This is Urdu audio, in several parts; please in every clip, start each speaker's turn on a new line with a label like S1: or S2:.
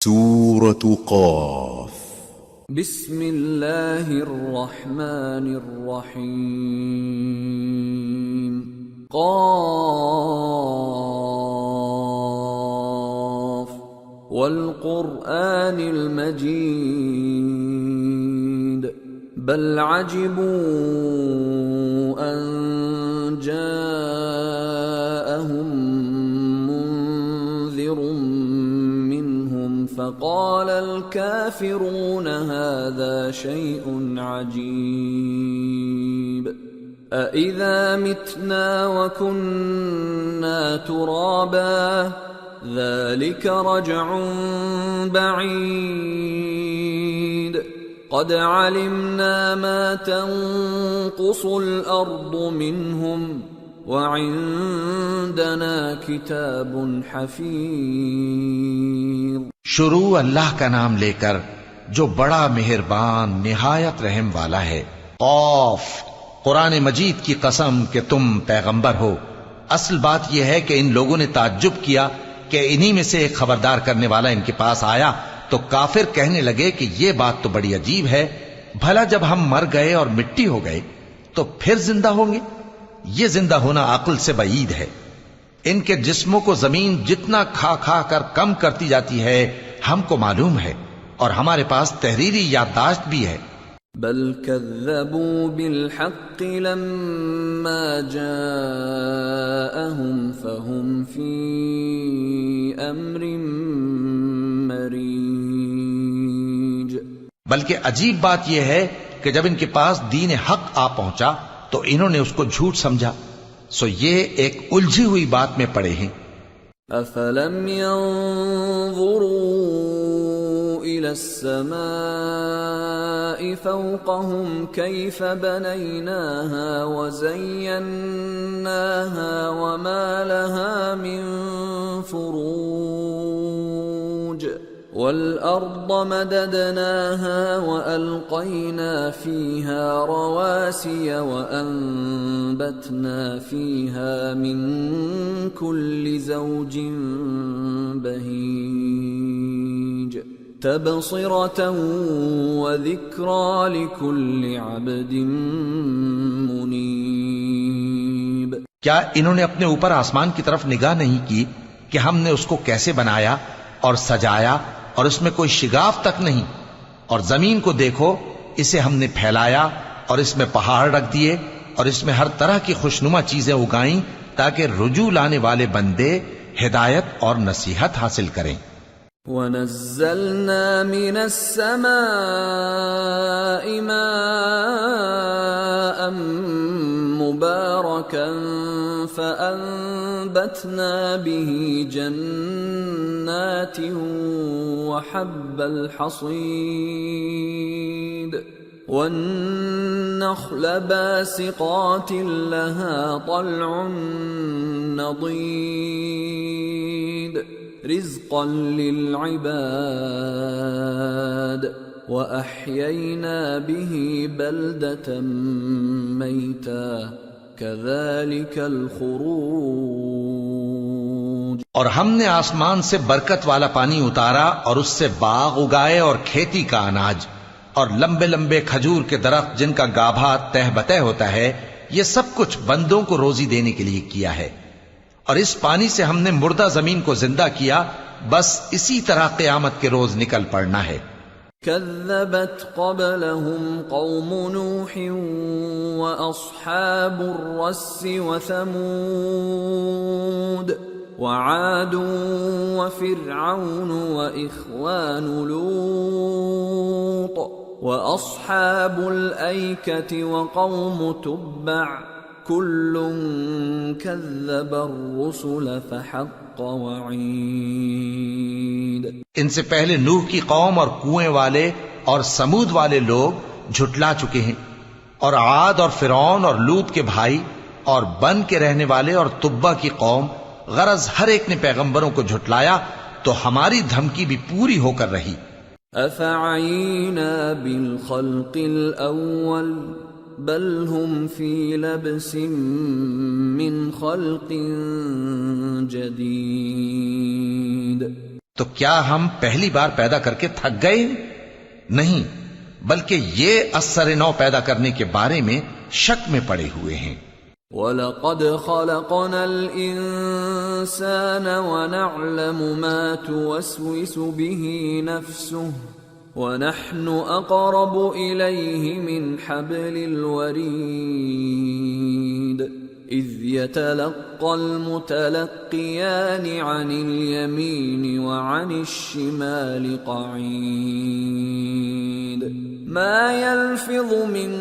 S1: سورة قاف
S2: بسم اللہ الرحمن الرحیم قاف والقرآن المجید بل عجبوا ان جاءهم منذر فقال الكافرون هذا شيء عجيب أإذا متنا وكنا ترابا ذلك رجع بعيد قد علمنا ما تنقص الأرض منهم وعندنا كتاب حفيظ۔
S3: شروع اللہ کا نام لے کر جو بڑا مہربان نہایت رحم والا ہے۔ قاف، قرآن مجید کی قسم کہ تم پیغمبر ہو۔ اصل بات یہ ہے کہ ان لوگوں نے تعجب کیا کہ انہی میں سے ایک خبردار کرنے والا ان کے پاس آیا تو کافر کہنے لگے کہ یہ بات تو بڑی عجیب ہے، بھلا جب ہم مر گئے اور مٹی ہو گئے تو پھر زندہ ہوں گے؟ یہ زندہ ہونا عقل سے بعید ہے۔ ان کے جسموں کو زمین جتنا کھا کھا کر کم کرتی جاتی ہے ہم کو معلوم ہے، اور ہمارے پاس تحریری یادداشت بھی ہے۔
S2: بل كذبوا بالحق لما جاءهم فهم في امر مريج۔
S3: بلکہ عجیب بات یہ ہے کہ جب ان کے پاس دین حق آ پہنچا تو انہوں نے اس کو جھوٹ سمجھا، سو یہ ایک الجھی ہوئی بات میں پڑے ہیں۔
S2: افلم ينظروا الى السماء فوقهم كيف بنيناها وزيناها وما لها من فروج والأرض مددناها وألقينا فيها رواسي وأنبتنا فيها من كل زوج بهيج تبصرة وذكرى لكل عبد منيب۔
S3: کیا انہوں نے اپنے اوپر آسمان کی طرف نگاہ نہیں کی کہ ہم نے اس کو کیسے بنایا اور سجایا، اور اس میں کوئی شگاف تک نہیں؟ اور زمین کو دیکھو، اسے ہم نے پھیلایا اور اس میں پہاڑ رکھ دیے اور اس میں ہر طرح کی خوشنما چیزیں اگائیں تاکہ رجوع لانے والے بندے ہدایت اور نصیحت حاصل کریں۔
S2: وَنَزَّلْنَا مِنَ السَّمَاءِ مَاءً مُبَارَكًا فَأَنبَتْنَا بِهِ جَنَّاتٍ وَحَبَّ الْحَصِيدِ وَالنَّخْلَ بَاسِقَاتٍ لَهَا طَلْعٌ نَضِيدٌ رزقا للعباد وأحيينا به بلدة ميتا كذلك الخروج۔
S3: اور ہم نے آسمان سے برکت والا پانی اتارا اور اس سے باغ اگائے اور کھیتی کا اناج اور لمبے لمبے کھجور کے درخت جن کا گابھا تہ بتہ ہوتا ہے، یہ سب کچھ بندوں کو روزی دینے کے لیے کیا ہے۔ اور اس پانی سے ہم نے مردہ زمین کو زندہ کیا، بس اسی طرح قیامت کے روز نکل پڑنا ہے۔
S2: كذبت قبلهم قوم نوح وأصحاب الرس وثمود وعاد وفرعون وإخوان لوط وأصحاب الأيكة وقوم تبع كل كذب الرسل فحق وعید۔
S3: ان سے پہلے نوح کی قوم اور کنویں والے اور سمود والے لوگ جھٹلا چکے ہیں، اور عاد اور فرعون اور لوط کے بھائی اور بن کے رہنے والے اور تبا کی قوم، غرض ہر ایک نے پیغمبروں کو جھٹلایا تو ہماری دھمکی بھی پوری ہو کر رہی۔
S2: افعینا بالخلق الاول بل هم فی لبس من خلق جدید۔
S3: تو کیا ہم پہلی بار پیدا کر کے تھک گئے؟ نہیں، بلکہ یہ اثر نو پیدا کرنے کے بارے میں شک میں پڑے ہوئے ہیں۔
S2: وَلَقَدْ خَلَقْنَا الْإِنسَانَ وَنَعْلَمُ مَا تُوَسْوِسُ بِهِ نَفْسُهُ وَنَحْنُ أَقْرَبُ إِلَيْهِ مِنْ حَبْلِ الْوَرِيدِ إِذْ يَتَلَقَّى الْمُتَلَقِّيَانِ عَنِ الْيَمِينِ وَعَنِ الشِّمَالِ قَعِيدٌ مَا يَلْفِظُ مِنْ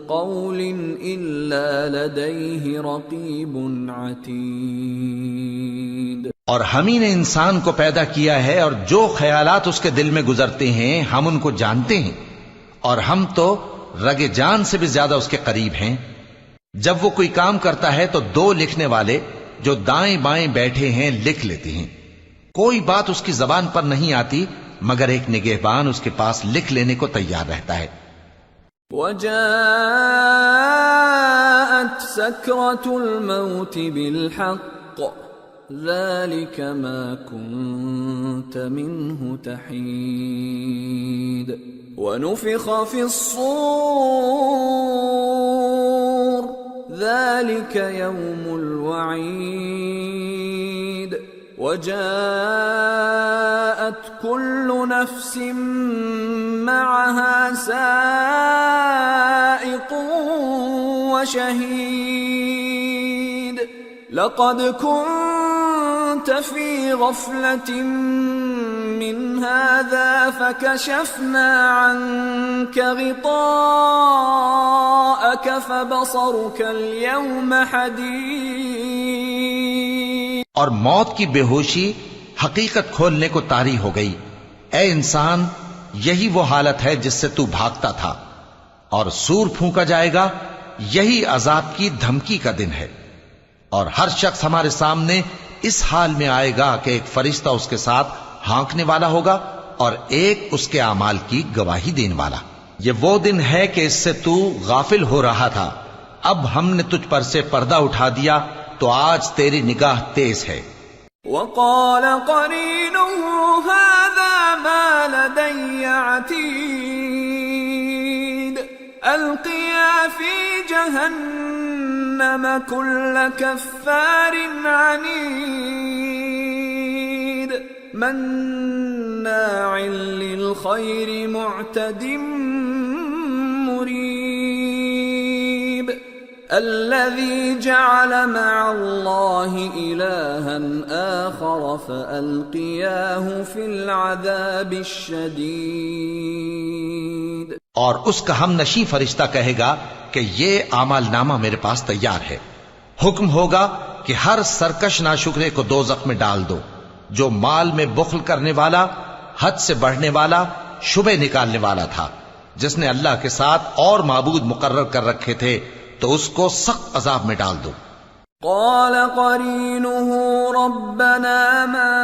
S2: قَوْلٍ إِلَّا لَدَيْهِ رَقِيبٌ عَتِيدٌ۔
S3: اور ہم ہی نے انسان کو پیدا کیا ہے، اور جو خیالات اس کے دل میں گزرتے ہیں ہم ان کو جانتے ہیں، اور ہم تو رگ جان سے بھی زیادہ اس کے قریب ہیں۔ جب وہ کوئی کام کرتا ہے تو دو لکھنے والے جو دائیں بائیں بیٹھے ہیں لکھ لیتے ہیں۔ کوئی بات اس کی زبان پر نہیں آتی مگر ایک نگہبان اس کے پاس لکھ لینے کو تیار رہتا ہے۔
S2: وَجَاءَتْ سَكْرَةُ الْمَوْتِ بِالْحَقِّ ذَلِكَ مَا كُنْتَ مِنْهُ تَحِيدُ وَنُفِخَ فِي الصُّورِ ذَلِكَ يَوْمُ الْوَعِيدِ وَجَاءَتْ كُلُّ نَفْسٍ مَّعَهَا سَائِقٌ وَشَهِيدٌ لَقَدْ كُنْتَ فِي غَفْلَةٍ مِّنْ هَذَا فَكَشَفْنَا عَنْكَ غِطَاءَكَ فَبَصَرُكَ الْيَوْمَ حَدِيدٌ۔
S3: اور موت کی بے ہوشی حقیقت کھولنے کو طاری ہو گئی۔ اے انسان، یہی وہ حالت ہے جس سے تو بھاگتا تھا، اور سور پھونکا جائے گا، یہی عذاب کی دھمکی کا دن ہے۔ اور ہر شخص ہمارے سامنے اس حال میں آئے گا کہ ایک فرشتہ اس کے ساتھ ہانکنے والا ہوگا اور ایک اس کے اعمال کی گواہی دینے والا۔ یہ وہ دن ہے کہ اس سے تو غافل ہو رہا تھا، اب ہم نے تجھ پر سے پردہ اٹھا دیا تو آج تیری نگاہ تیز ہے۔
S2: وَقَالَ قَرِينُهُ هَذَا مَا لَدَيَّ عَتِيدٌ أَلْقِيَا فِي جَهَنَّمَ كُلَّ كَفَّارٍ عَنِيدٍ مَّنَّاعٍ لِلْخَيْرِ مُعْتَدٍ مُّرِيبٍ الذي جعل مع الله إلها آخر فألقياه في العذاب الشديد۔
S3: اور اس کا ہم نشیں فرشتہ کہے گا کہ یہ اعمال نامہ میرے پاس تیار ہے۔ حکم ہوگا کہ ہر سرکش ناشکرے کو دوزخ میں ڈال دو، جو مال میں بخل کرنے والا، حد سے بڑھنے والا، شبہ نکالنے والا تھا، جس نے اللہ کے ساتھ اور معبود مقرر کر رکھے تھے، تو اس کو سخت عذاب میں ڈال دو۔
S2: قال قرينه ربنا ما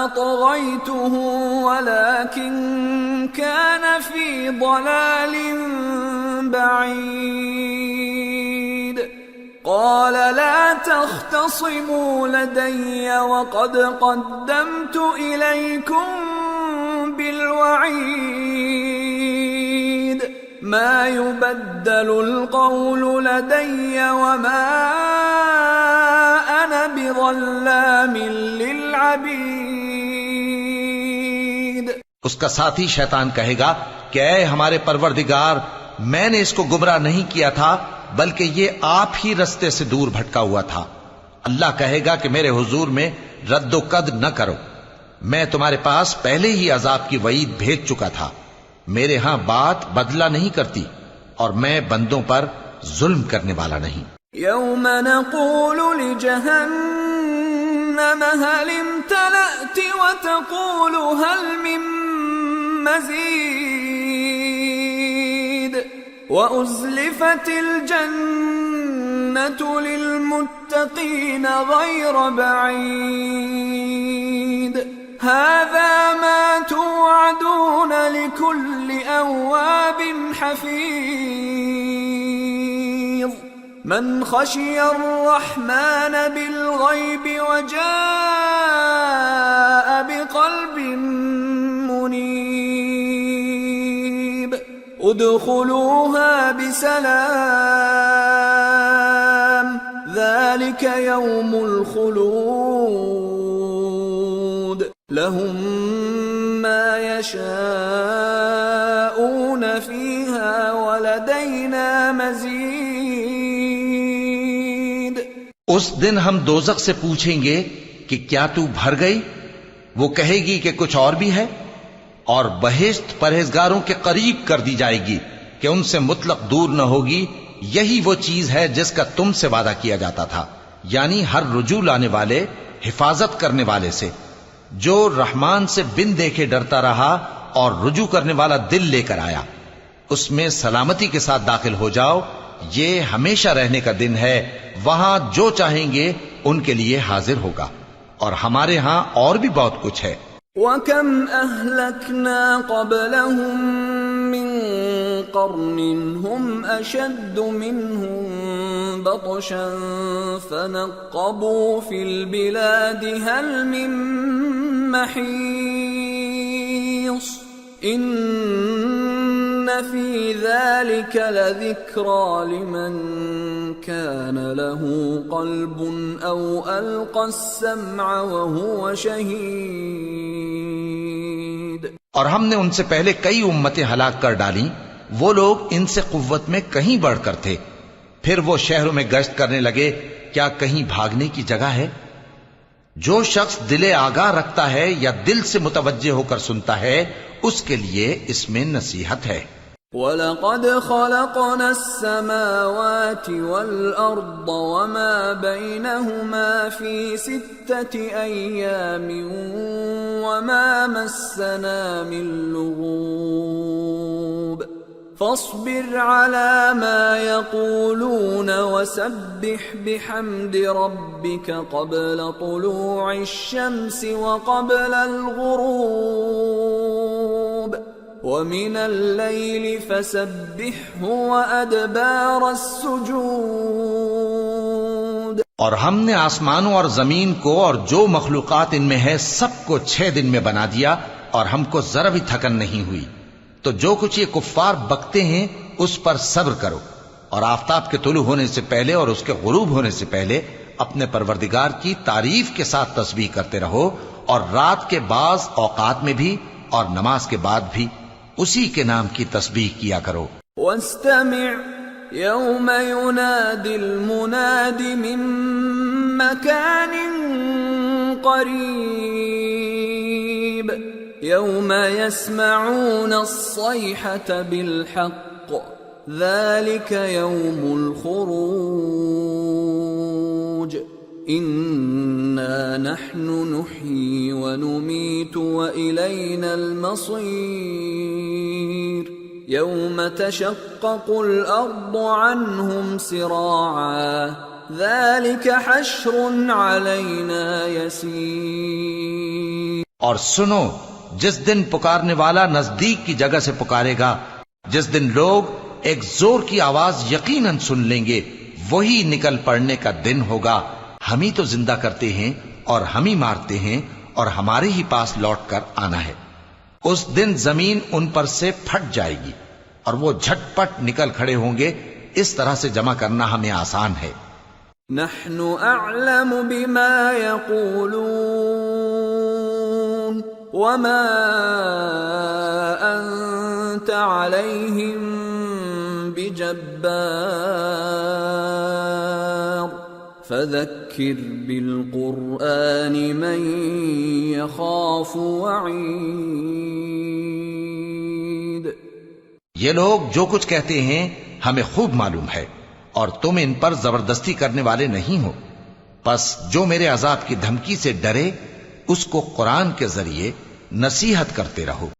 S2: أطغيته ولكن كان في ضلال بعيد قال لا تختصموا لدي وقد قدمت إليكم بالوعيد ما يبدل القول لدي وما أنا بظلام للعبيد۔
S3: اس کا ساتھی شیطان کہے گا کہ اے ہمارے پروردگار، میں نے اس کو گمراہ نہیں کیا تھا بلکہ یہ آپ ہی رستے سے دور بھٹکا ہوا تھا۔ اللہ کہے گا کہ میرے حضور میں رد و قد نہ کرو، میں تمہارے پاس پہلے ہی عذاب کی وعید بھیج چکا تھا۔ میرے ہاں بات بدلہ نہیں کرتی اور میں بندوں پر ظلم کرنے والا نہیں۔
S2: یوم نقول لجہنم هل امتلأت وتقول هل من مزید وأزلفت الجنة للمتقين غير بعيد هذا ما توعدون لكل أواب حفيظ من خشي الرحمن بالغيب وجاء ادخلوها بسلام ذلك يوم الخلود لهم ما يشاءون فيها ولدينا مزید.
S3: اس دن ہم دوزخ سے پوچھیں گے کہ کیا تو بھر گئی؟ وہ کہے گی کہ کچھ اور بھی ہے، اور بہشت پرہیزگاروں کے قریب کر دی جائے گی کہ ان سے مطلق دور نہ ہوگی. یہی وہ چیز ہے جس کا تم سے وعدہ کیا جاتا تھا، یعنی ہر رجوع لانے والے، حفاظت کرنے والے سے. جو رحمان سے بن دیکھے ڈرتا رہا اور رجوع کرنے والا دل لے کر آیا، اس میں سلامتی کے ساتھ داخل ہو جاؤ. یہ ہمیشہ رہنے کا دن ہے، وہاں جو چاہیں گے ان کے لیے حاضر ہوگا، اور ہمارے ہاں اور بھی بہت کچھ ہے.
S2: وَكَمْ أَهْلَكْنَا قَبْلَهُمْ مِنْ قَرْنٍ هُمْ أَشَدُّ مِنْهُمْ بَطْشًا فَنَقَّبُوا فِي الْبِلَادِ هَلْ مِنْ مَحِيصٍ إِنَّ فِي ذَلِكَ لَذِكْرَى لِمَنْ كَانَ لَهُ قَلْبٌ أَوْ أَلْقَى السَّمْعَ وَهُوَ شَهِيدٌ.
S3: اور ہم نے ان سے پہلے کئی امتیں ہلاک کر ڈالیں، وہ لوگ ان سے قوت میں کہیں بڑھ کر تھے. پھر وہ شہروں میں گشت کرنے لگے، کیا کہیں بھاگنے کی جگہ ہے؟ جو شخص دل آگاہ رکھتا ہے یا دل سے متوجہ ہو کر سنتا ہے، اس کے لیے اس میں نصیحت ہے.
S2: وَلَقَدْ خَلَقْنَا السَّمَاوَاتِ وَالْأَرْضَ وَمَا بَيْنَهُمَا فِي 6 أَيَّامٍ وَمَا مَسَّنَا مِن لُغُوبٍ فَاصْبِرْ عَلَى مَا يَقُولُونَ وَسَبِّحْ بِحَمْدِ رَبِّكَ قَبْلَ طُلُوعِ الشَّمْسِ وَقَبْلَ الْغُرُوبِ وَمِنَ اللَّيْلِ فَسَبِّحْهُ وَأَدْبَارَ السُّجُودِ.
S3: اور ہم نے آسمانوں اور زمین کو اور جو مخلوقات ان میں ہے سب کو 6 دن میں بنا دیا، اور ہم کو ذرا بھی تھکن نہیں ہوئی. تو جو کچھ یہ کفار بکتے ہیں اس پر صبر کرو، اور آفتاب کے طلوع ہونے سے پہلے اور اس کے غروب ہونے سے پہلے اپنے پروردگار کی تعریف کے ساتھ تسبیح کرتے رہو، اور رات کے بعض اوقات میں بھی اور نماز کے بعد بھی اسی کے نام کی تسبیح کیا کرو.
S2: وَاسْتَمِعْ يَوْمَ يُنَادِ الْمُنَادِ مِن مَّكَانٍ قَرِيبٍ يَوْمَ يَسْمَعُونَ الصَّيْحَةَ بِالْحَقِّ ذَلِكَ يَوْمُ الْخُرُوجِ إِنَّا نَحْنُ نُحْيِي وَنُمِيتُ وَإِلَيْنَا الْمَصِيرُ يَوْمَ تَشَقَّقُ الْأَرْضُ عَنْهُمْ سِرَاعًا ذَلِكَ حَشْرٌ عَلَيْنَا يَسِيرٌ.
S3: اور سنو، جس دن پکارنے والا نزدیک کی جگہ سے پکارے گا، جس دن لوگ ایک زور کی آواز یقیناً سن لیں گے، وہی نکل پڑنے کا دن ہوگا. ہم ہی تو زندہ کرتے ہیں اور ہم ہی مارتے ہیں، اور ہمارے ہی پاس لوٹ کر آنا ہے. اس دن زمین ان پر سے پھٹ جائے گی اور وہ جھٹ پٹ نکل کھڑے ہوں گے. اس طرح سے جمع کرنا ہمیں آسان ہے.
S2: نحن اعلم بما يقولون وما انت عليهم بجبار فذكر بالقرآن من يخاف وعيد.
S3: یہ لوگ جو کچھ کہتے ہیں ہمیں خوب معلوم ہے، اور تم ان پر زبردستی کرنے والے نہیں ہو. پس جو میرے عذاب کی دھمکی سے ڈرے اس کو قرآن کے ذریعے نصیحت کرتے رہو.